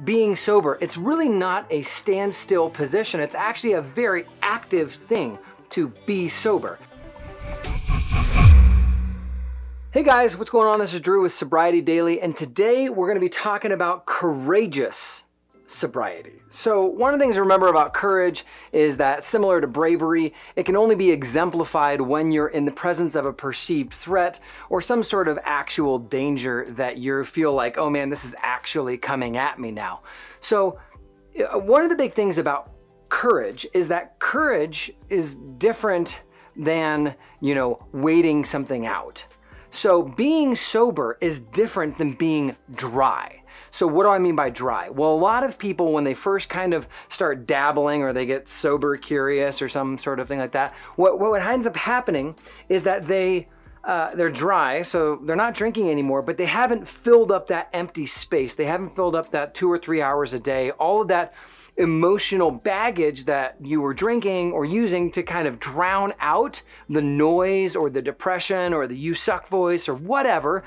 being sober, it's really not a standstill position. It's actually a very active thing to be sober. Hey guys, what's going on? This is Drew with Sobriety Daily, and today we're going to be talking about courageous sobriety. So one of the things to remember about courage is that, similar to bravery, it can only be exemplified when you're in the presence of a perceived threat or some sort of actual danger that you feel like, oh man, this is actually coming at me now. So one of the big things about courage is that courage is different than, waiting something out. So being sober is different than being dry. So what do I mean by dry? Well, a lot of people, when they first kind of start dabbling or they get sober curious or some sort of thing like that, what ends up happening is that they're dry, so they're not drinking anymore, but they haven't filled up that empty space. They haven't filled up that 2 or 3 hours a day, all of that emotional baggage that you were drinking or using to kind of drown out the noise or the depression or the you suck voice or whatever.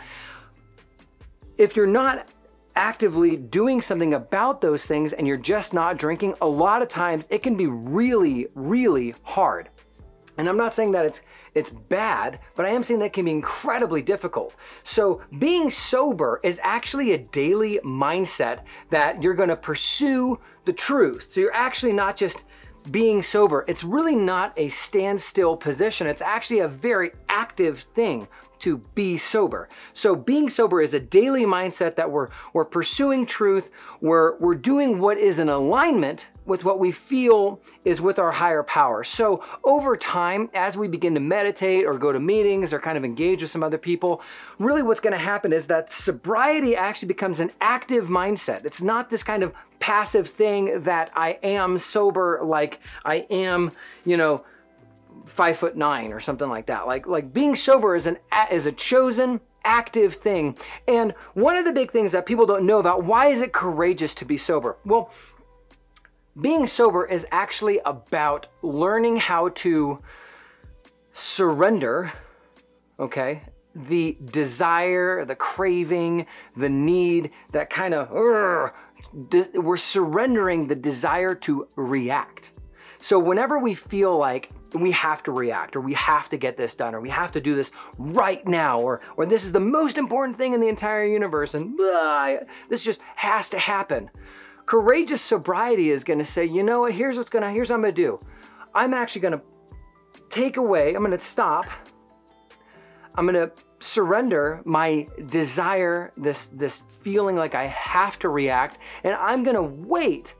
If you're not actively doing something about those things and you're just not drinking, a lot of times it can be really, really hard. And I'm not saying that it's bad, but I am saying that it can be incredibly difficult. So being sober is actually a daily mindset that you're going to pursue the truth. So you're actually not just being sober. It's really not a standstill position. It's actually a very active thing to be sober. So being sober is a daily mindset that we're pursuing truth. We're doing what is in alignment with what we feel is with our higher power. So over time, as we begin to meditate or go to meetings or kind of engage with some other people, really what's going to happen is that sobriety actually becomes an active mindset. It's not this kind of passive thing that I am sober like I am, 5'9" or something like that. Like being sober is a chosen active thing. And one of the big things that people don't know about, why is it courageous to be sober? Well, being sober is actually about learning how to surrender, okay, the desire, the craving, the need, that kind of, we're surrendering the desire to react. So whenever we feel like we have to react, or we have to get this done, or we have to do this right now, or this is the most important thing in the entire universe, and this just has to happen. Courageous sobriety is going to say, you know what, here's what I'm going to do. I'm actually going to take away, I'm going to stop, I'm going to surrender my desire, this feeling like I have to react, and I'm going to wait.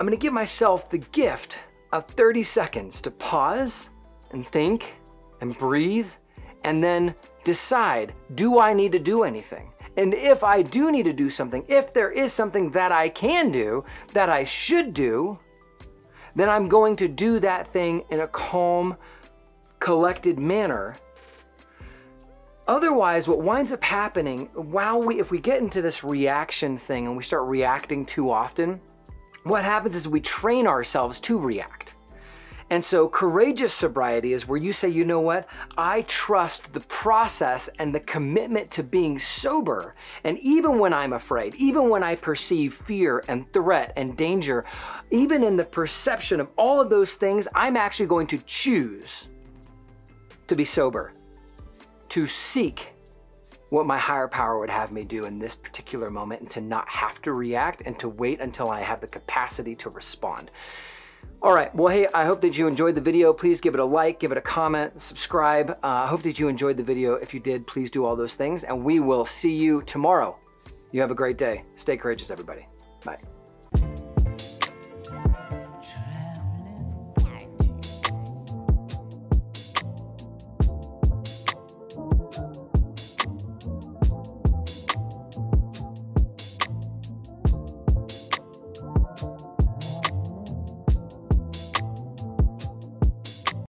I'm going to give myself the gift of 30 seconds to pause and think and breathe and then decide, do I need to do anything? And if I do need to do something, if there is something that I can do, that I should do, then I'm going to do that thing in a calm, collected manner. Otherwise, what winds up happening, if we get into this reaction thing and we start reacting too often, what happens is we train ourselves to react. And so courageous sobriety is where you say, you know what? I trust the process and the commitment to being sober. And even when I'm afraid, even when I perceive fear and threat and danger, even in the perception of all of those things, I'm actually going to choose to be sober, to seek what my higher power would have me do in this particular moment, and to not have to react and to wait until I have the capacity to respond. All right, well, hey, I hope that you enjoyed the video. Please give it a like, give it a comment, subscribe. I hope that you enjoyed the video. If you did, please do all those things, and we will see you tomorrow. You have a great day. Stay courageous, everybody. Bye.